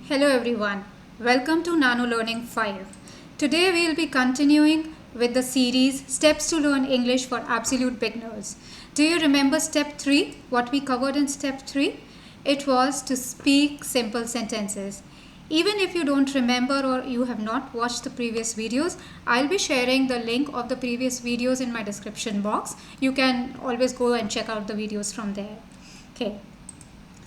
Hello everyone, welcome to Nano Learning 5. Today we will be continuing with the series Steps to Learn English for Absolute Beginners. Do you remember step 3? What we covered in step 3? It was to speak simple sentences. Even if you don't remember or you have not watched the previous videos, I'll be sharing the link of the previous videos in my description box. You can always go and check out the videos from there. Okay.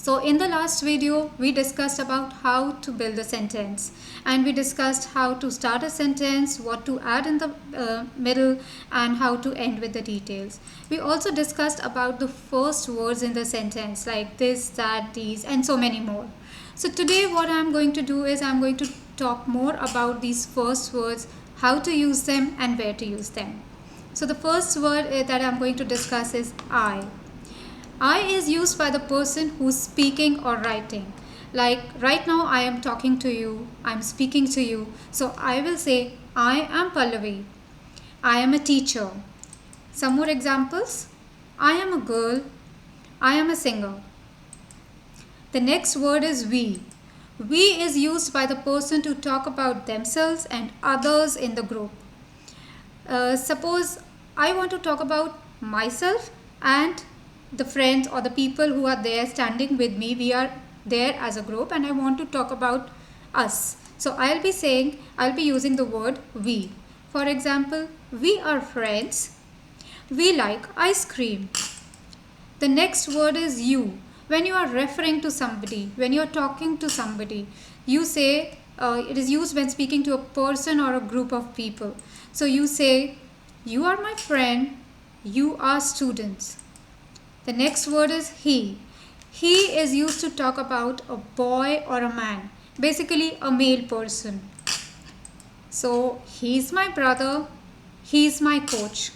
So in the last video, we discussed about how to build a sentence, and we discussed how to start a sentence, what to add in the middle, and how to end with the details. We also discussed about the first words in the sentence like this, that, these, and so many more. So today what I'm going to do is I'm going to talk more about these first words, how to use them and where to use them. So the first word that I'm going to discuss is I. I is used by the person who's speaking or writing. Like right now I am talking to you, I'm speaking to you. So I will say, I am Pallavi. I am a teacher. Some more examples. I am a girl. I am a singer. The next word is we. We is used by the person to talk about themselves and others in the group. Suppose I want to talk about myself and the friends or the people who are there standing with me. We are there as a group and I want to talk about us. So I'll be using the word we. For example, we are friends. We like ice cream. The next word is you. When you are referring to somebody, when you are talking to somebody, you say, it is used when speaking to a person or a group of people. So you say, you are my friend, you are students. The next word is he. He is used to talk about a boy or a man, basically a male person. So he's my brother, he's my coach.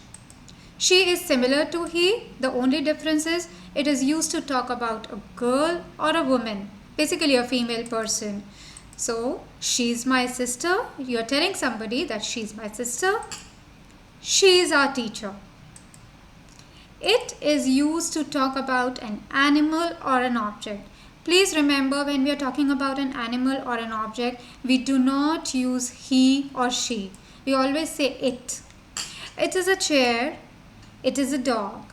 She is similar to he. The only difference is it is used to talk about a girl or a woman, basically a female person. So she's my sister. You're telling somebody that she's my sister. She is our teacher. It is used to talk about an animal or an object. Please remember, when we are talking about an animal or an object, we do not use he or she. We always say it. It is a chair. It is a dog.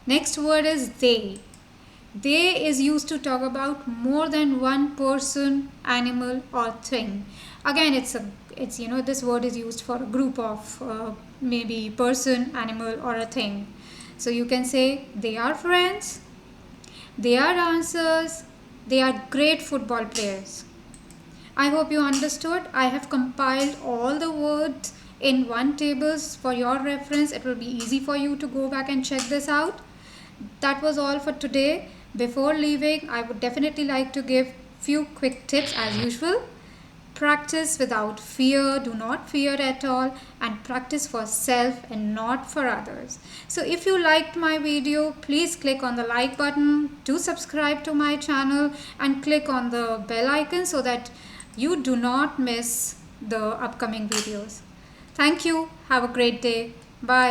Next word is they. They is used to talk about more than one person, animal or thing. Again, this word is used for a group of maybe person, animal or a thing. So you can say they are friends, they are dancers, they are great football players. I hope you understood. I have compiled all the words in one table for your reference. It will be easy for you to go back and check this out. That was all for today. Before leaving, I would definitely like to give few quick tips as usual. Practice without fear, do not fear at all, and practice for self and not for others. So if you liked my video, please click on the like button, do subscribe to my channel and click on the bell icon so that you do not miss the upcoming videos. Thank you. Have a great day. Bye.